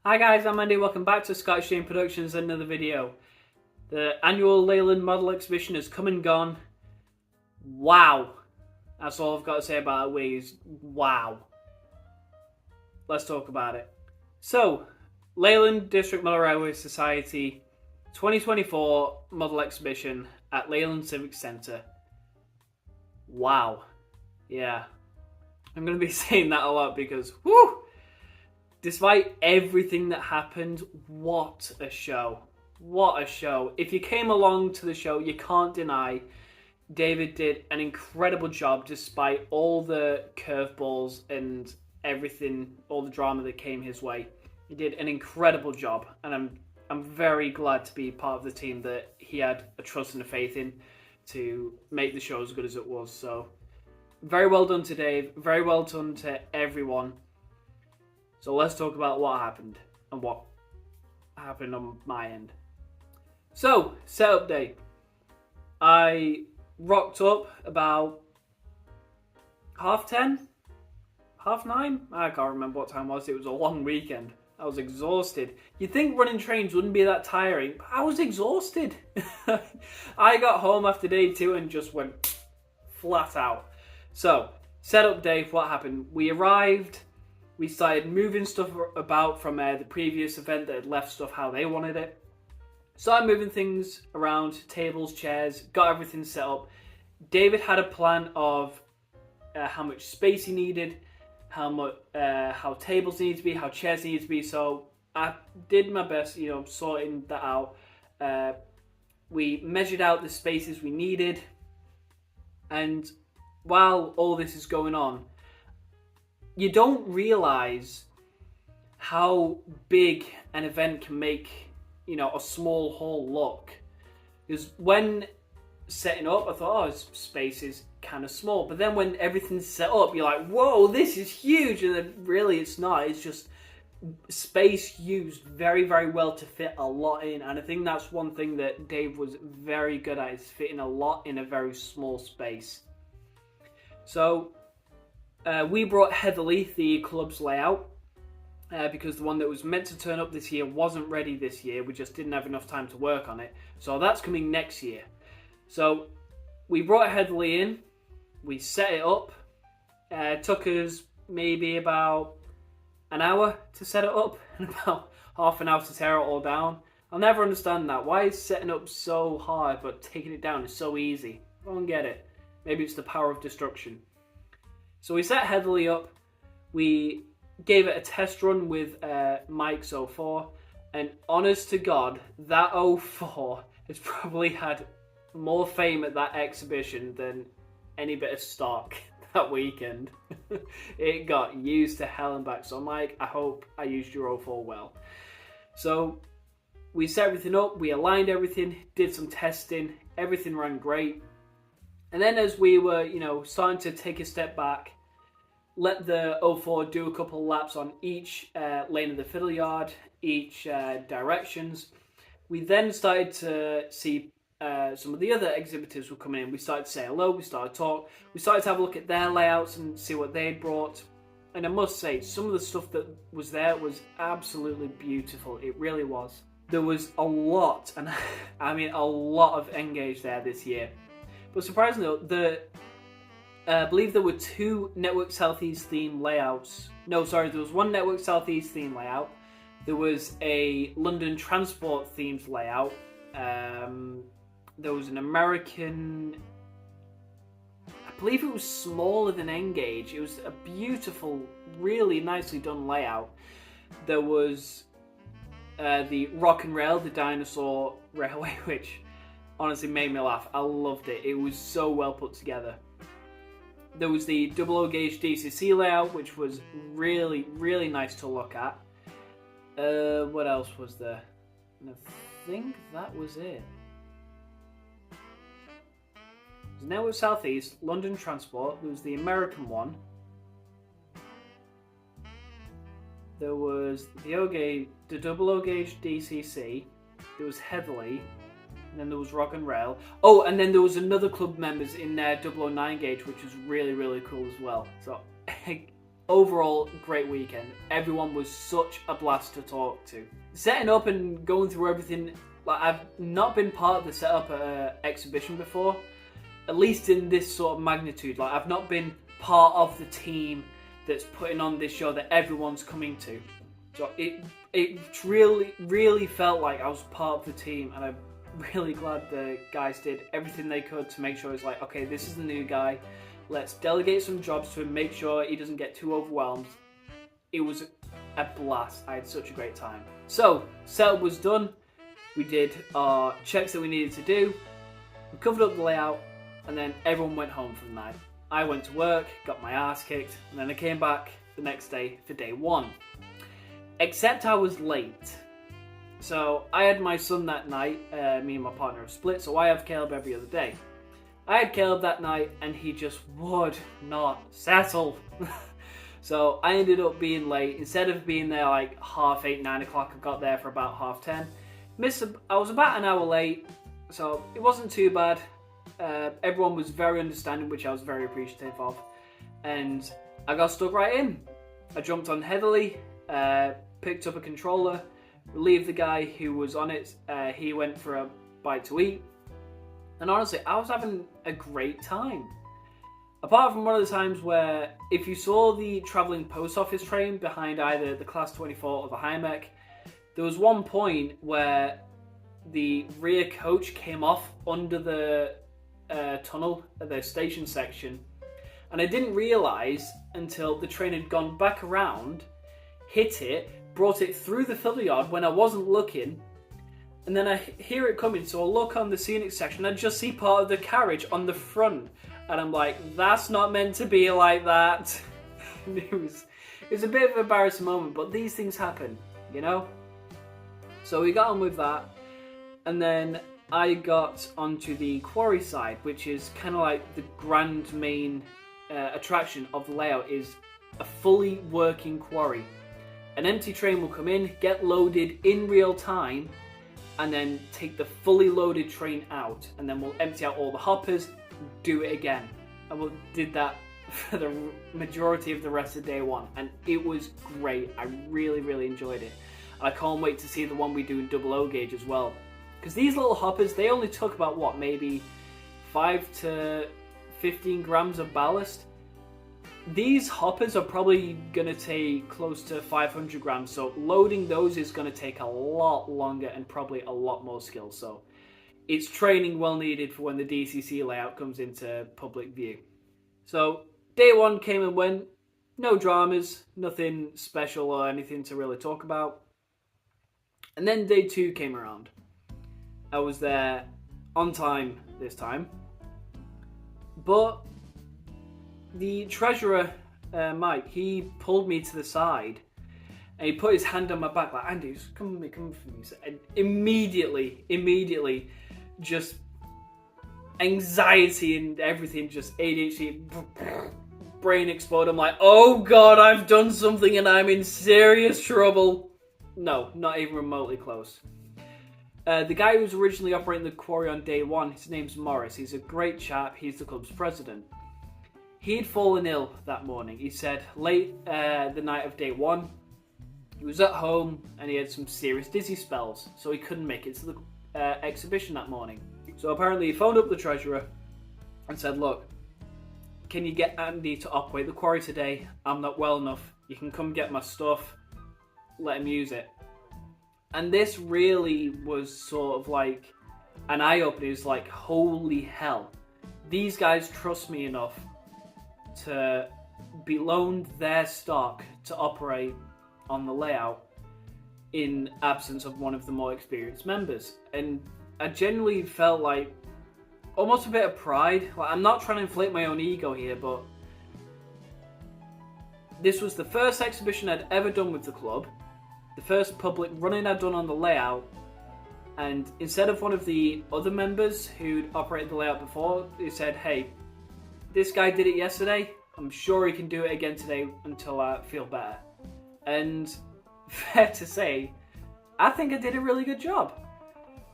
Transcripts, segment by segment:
Hi guys, I'm Andy, welcome back to Scottish Shane Productions and another video. The annual Leyland Model exhibition has come and gone. Wow. That's all I've got to say about it, is wow. Let's talk about it. So, Leyland District Model Railway Society 2024 Model Exhibition at Leyland Civic Centre. Wow. Yeah. I'm going to be saying that a lot because, whoo! Despite everything that happened, what a show. What a show. If you came along to the show, you can't deny David did an incredible job despite all the curveballs and everything, all the drama that came his way. He did an incredible job, and I'm very glad to be part of the team that he had a trust and a faith in to make the show as good as it was. So, very well done to Dave. Very well done to everyone. So let's talk about what happened and what happened on my end. So, setup day. I rocked up about 10:30, 9:30. I can't remember what time it was. It was a long weekend. I was exhausted. You'd think running trains wouldn't be that tiring, but I was exhausted. I got home after day 2 and just went flat out. So, setup day, what happened? We arrived. We started moving stuff about from the previous event that had left stuff how they wanted it. Started moving things around, tables, chairs, got everything set up. David had a plan of how much space he needed, how tables need to be, how chairs need to be. So I did my best, sorting that out. We measured out the spaces we needed. And while all this is going on, you don't realise how big an event can make, a small hall look. Because when setting up, I thought, this space is kind of small. But then when everything's set up, you're like, whoa, this is huge. And then really it's not. It's just space used very, very well to fit a lot in. And I think that's one thing that Dave was very good at, is fitting a lot in a very small space. So, we brought Heatherly, the club's layout, because the one that was meant to turn up this year wasn't ready this year. We just didn't have enough time to work on it. So that's coming next year. So we brought Heatherly in. We set it up. It took us maybe about an hour to set it up and about half an hour to tear it all down. I'll never understand that. Why is setting up so hard but taking it down is so easy? I don't get it. Maybe it's the power of destruction. So we set Heatherly up, we gave it a test run with Mike's 04, and honest to God, that 04 has probably had more fame at that exhibition than any bit of stock that weekend. It got used to hell and back, so Mike, I hope I used your 04 well. So we set everything up, we aligned everything, did some testing, everything ran great. And then as we were, starting to take a step back, let the 04 do a couple of laps on each lane of the fiddle yard, each directions. We then started to see some of the other exhibitors were coming in. We started to say hello, we started to talk, we started to have a look at their layouts and see what they'd brought. And I must say, some of the stuff that was there was absolutely beautiful. It really was. There was a lot, and I mean a lot of Engage there this year. But surprisingly, I believe there were 2 Network Southeast theme layouts. No, sorry, there was one Network Southeast theme layout. There was a London Transport themed layout. There was an American, I believe it was smaller than Engage. It was a beautiful, really nicely done layout. There was the Rock and Rail, the dinosaur railway, which honestly made me laugh. I loved it. It was so well put together. There was the 00 gauge DCC layout, which was really, really nice to look at. What else was there? I think that was it. There's Network Southeast, London Transport. There was the American one. There was the 00 gauge DCC. There was Heatherly. And then there was Rock and Rail. Oh, and then there was another club members in their 009 gauge, which was really, really cool as well. So overall, great weekend. Everyone was such a blast to talk to. Setting up and going through everything, like I've not been part of the setup at an exhibition before, at least in this sort of magnitude. Like I've not been part of the team that's putting on this show that everyone's coming to. So it really felt like I was part of the team, and I'm really glad the guys did everything they could to make sure it's like, okay, this is the new guy. Let's delegate some jobs to him, make sure he doesn't get too overwhelmed. It was a blast. I had such a great time. So, setup was done. We did our checks that we needed to do. We covered up the layout, and then everyone went home for the night. I went to work, got my ass kicked, and then I came back the next day for day one. Except I was late. So, I had my son that night. Me and my partner have split, so I have Caleb every other day. I had Caleb that night, and he just would not settle. So I ended up being late. Instead of being there like 8:30, 9 o'clock, I got there for about 10:30. I was about an hour late, so it wasn't too bad. Everyone was very understanding, which I was very appreciative of. And I got stuck right in. I jumped on heavily, picked up a controller, relieved the guy who was on it. He went for a bite to eat. And honestly, I was having a great time. Apart from one of the times where, if you saw the travelling post office train behind either the Class 24 or the High-Mech, there was one point where the rear coach came off under the tunnel at the station section. And I didn't realise until the train had gone back around, hit it, brought it through the filler yard when I wasn't looking. And then I hear it coming, so I look on the scenic section and I just see part of the carriage on the front. And I'm like, that's not meant to be like that. It was a bit of an embarrassing moment, but these things happen, you know? So we got on with that. And then I got onto the quarry side, which is kind of like the grand main attraction of the layout, is a fully working quarry. An empty train will come in, get loaded in real time, and then take the fully loaded train out, and then we'll empty out all the hoppers, do it again. And we did that for the majority of the rest of day one, and it was great. I really enjoyed it. And I can't wait to see the one we do in double O gauge as well, because these little hoppers, they only took about what, maybe 5 to 15 grams of ballast. These hoppers are probably going to take close to 500 grams, so loading those is going to take a lot longer and probably a lot more skill. So it's training well needed for when the DCC layout comes into public view. So day one came and went, no dramas, nothing special or anything to really talk about. And then day two came around. I was there on time this time, but the treasurer, Mike, he pulled me to the side and he put his hand on my back like, Andy, come with me. And immediately, just anxiety and everything, just ADHD, brain explode. I'm like, oh God, I've done something and I'm in serious trouble. No, not even remotely close. The guy who was originally operating the quarry on day one, his name's Morris. He's a great chap. He's the club's president. He'd fallen ill that morning. He said late the night of day one, he was at home and he had some serious dizzy spells, so he couldn't make it to the exhibition that morning. So apparently he phoned up the treasurer and said, look, can you get Andy to operate the quarry today? I'm not well enough. You can come get my stuff. Let him use it. And this really was sort of like an eye-opener. It's like, holy hell. These guys trust me enough to be loaned their stock to operate on the layout in absence of one of the more experienced members. And I genuinely felt like almost a bit of pride. Like, I'm not trying to inflate my own ego here, but this was the first exhibition I'd ever done with the club, the first public running I'd done on the layout, and instead of one of the other members who'd operated the layout before, he said, hey, this guy did it yesterday, I'm sure he can do it again today until I feel better. And fair to say, I think I did a really good job.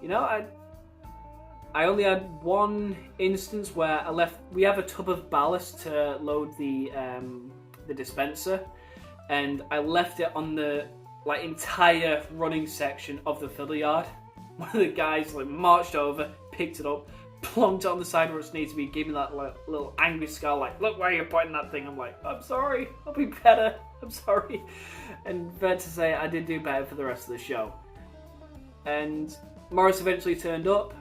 You know, I only had one instance where we have a tub of ballast to load the the dispenser, and I left it on the entire running section of the fiddle yard. One of the guys marched over, picked it up, plonked it on the side where it needs to be, gave me that little angry scowl, look where you're pointing that thing. I'm like, I'm sorry, I'll be better, I'm sorry. And fair to say, I did do better for the rest of the show. And Morris eventually turned up,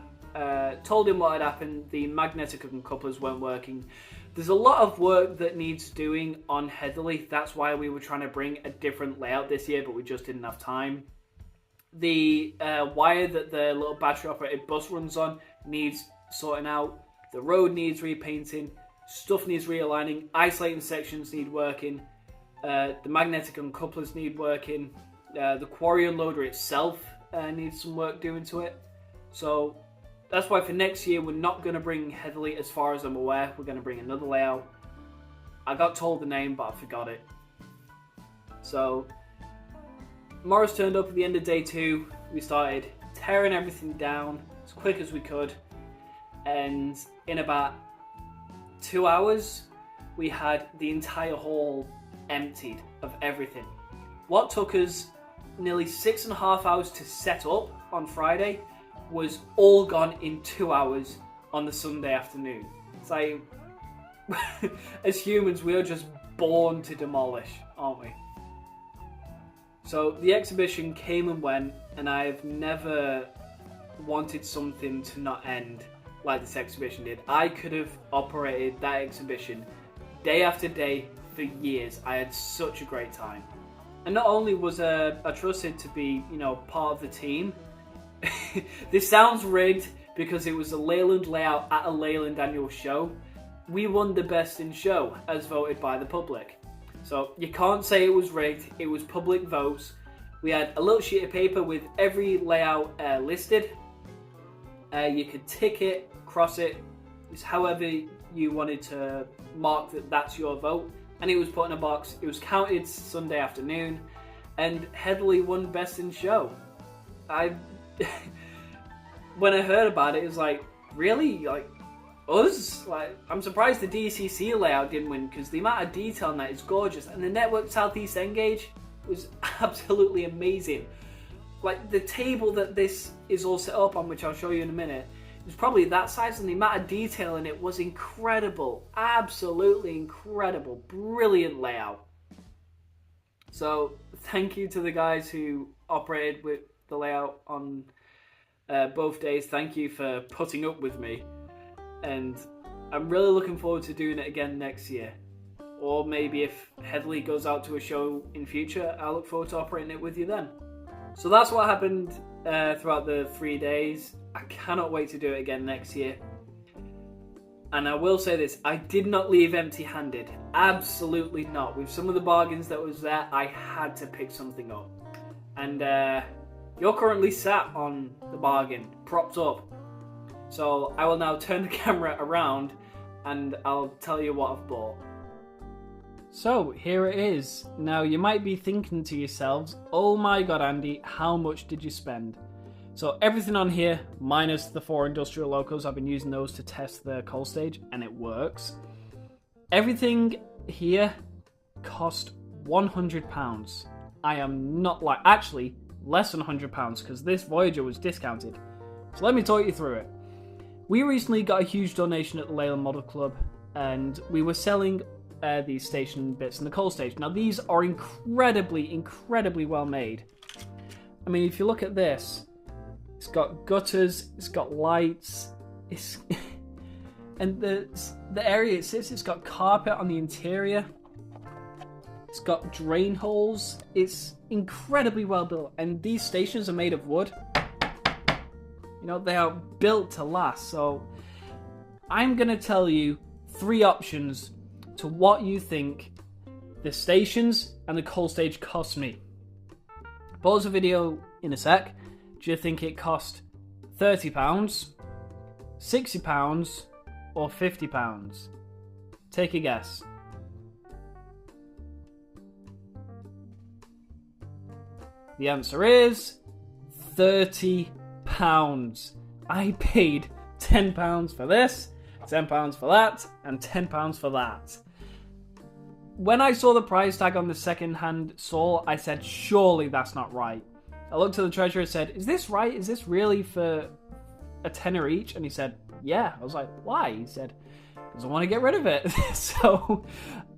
told him what had happened. The magnetic couplers weren't working. There's a lot of work that needs doing on Heatherley. That's why we were trying to bring a different layout this year, but we just didn't have time. The wire that the little battery operated bus runs on needs sorting out. The road needs repainting. Stuff needs realigning. Isolating sections need working. The magnetic uncouplers need working. The quarry unloader itself needs some work doing to it. So that's why for next year we're not going to bring Heatherley, as far as I'm aware. We're going to bring another layout. I got told the name, but I forgot it. So Morris turned up at the end of day 2. We started tearing everything down as quick as we could. And in about 2 hours, we had the entire hall emptied of everything. What took us nearly 6.5 hours to set up on Friday was all gone in 2 hours on the Sunday afternoon. It's like, as humans, we are just born to demolish, aren't we? So the exhibition came and went, and I've never wanted something to not end like this exhibition did. I could have operated that exhibition day after day for years. I had such a great time. And not only was I trusted to be, part of the team. This sounds rigged because it was a Leyland layout at a Leyland annual show. We won the best in show as voted by the public. So you can't say it was rigged, it was public votes. We had a little sheet of paper with every layout listed. You could tick it, cross it, it's however you wanted to mark that that's your vote. And it was put in a box, it was counted Sunday afternoon, and Heatherley won best in show. When I heard about it, it was like, really? Like, us? I'm surprised the DCC layout didn't win, because the amount of detail on that is gorgeous, and the Network Southeast Engage was absolutely amazing. The table that this is all set up on, which I'll show you in a minute, was probably that size, and the amount of detail in it was incredible. Absolutely incredible. Brilliant layout. So, thank you to the guys who operated with the layout on both days. Thank you for putting up with me. And I'm really looking forward to doing it again next year. Or maybe if Heatherley goes out to a show in future, I look forward to operating it with you then. So that's what happened throughout the 3 days. I cannot wait to do it again next year. And I will say this, I did not leave empty-handed. Absolutely not. With some of the bargains that was there, I had to pick something up. And you're currently sat on the bargain, propped up. So I will now turn the camera around and I'll tell you what I've bought. So here it is. Now you might be thinking to yourselves, oh my god Andy, how much did you spend? So everything on here, minus the 4 industrial locos, I've been using those to test the coal stage and it works. Everything here cost £100. I am not actually less than £100 because this Voyager was discounted. So let me talk you through it. We recently got a huge donation at the Leyland Model Club and we were selling these station bits in the coal stage. Now these are incredibly well made. I mean, if you look at this, it's got gutters, it's got lights, and the area it sits, it's got carpet on the interior, it's got drain holes, it's incredibly well built, and these stations are made of wood. They are built to last. So I'm going to tell you 3 options to what you think the stations and the coal stage cost me. Pause the video in a sec. Do you think it cost £30, £60 or £50? Take a guess. The answer is £30. I paid £10 for this, £10 for that, and £10 for that. when I saw the price tag on the second-hand saw, I said, surely that's not right. I looked at the treasurer and said, is this right? Is this really for a tenner each? And he said, yeah. I was like, why? He said, because I want to get rid of it. So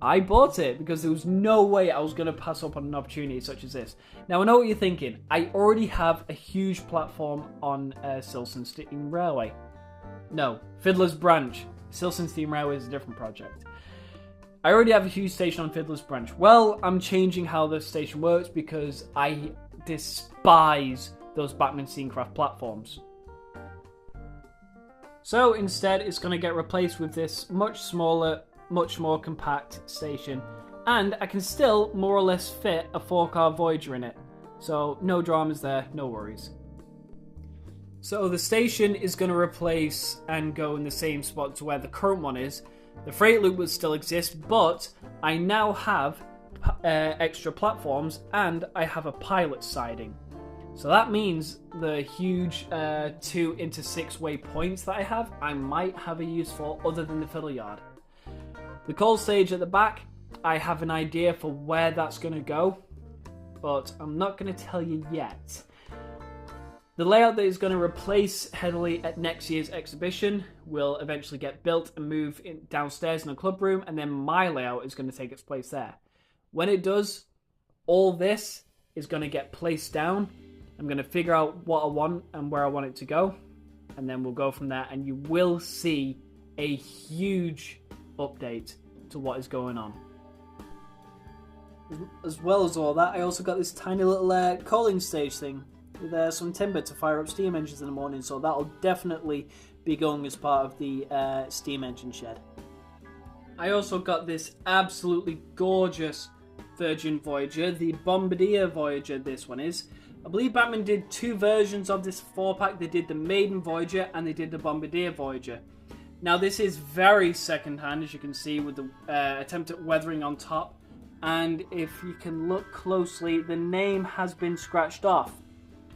I bought it because there was no way I was going to pass up on an opportunity such as this. Now, I know what you're thinking. I already have a huge platform on Silson Steam Railway. No, Fiddler's Branch. Silson Steam Railway is a different project. I already have a huge station on Fiddler's Branch. Well, I'm changing how the station works because I despise those Bachmann Steencraft platforms. So instead, it's going to get replaced with this much smaller, much more compact station. And I can still more or less fit a 4-car Voyager in it. So no dramas there, no worries. So the station is going to replace and go in the same spot to where the current one is. The freight loop will still exist, but I now have extra platforms and I have a pilot siding. So that means the huge 2 into 6-way points that I have, I might have a use for other than the fiddle yard. The coal stage at the back, I have an idea for where that's going to go, but I'm not going to tell you yet. The layout that is going to replace Headley at next year's exhibition will eventually get built and move downstairs in the club room, and then my layout is going to take its place there. When it does, all this is going to get placed down. I'm going to figure out what I want and where I want it to go, and then we'll go from there, and you will see a huge update to what is going on. As well as all that, I also got this tiny little coaling stage thing with some timber to fire up steam engines in the morning, so that'll definitely be going as part of the steam engine shed. I also got this absolutely gorgeous Virgin Voyager, the Bombardier Voyager this one is. I believe Bachmann did 2 versions of this 4-pack. They did the Maiden Voyager and they did the Bombardier Voyager. Now this is very second-hand, as you can see, with the attempt at weathering on top. And if you can look closely, the name has been scratched off.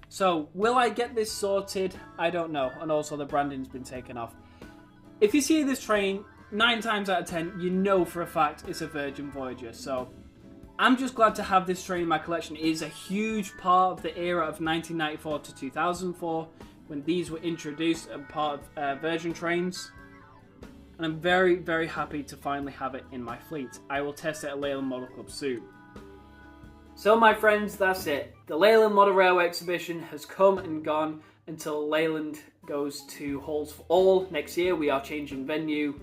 So, will I get this sorted? I don't know. And also the branding's been taken off. If you see this train, 9 times out of 10, you know for a fact it's a Virgin Voyager. So, I'm just glad to have this train in my collection. It is a huge part of the era of 1994 to 2004, when these were introduced and part of Virgin trains. And I'm very, very happy to finally have it in my fleet. I will test it at Leyland Model Club soon. So my friends, that's it. The Leyland Model Railway exhibition has come and gone until Leyland goes to Halls for All next year. We are changing venue.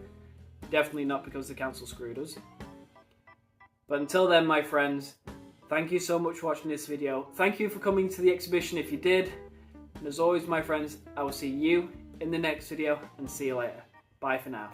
Definitely not because the council screwed us. But until then, my friends, thank you so much for watching this video. Thank you for coming to the exhibition if you did. And as always, my friends, I will see you in the next video and see you later. Bye for now.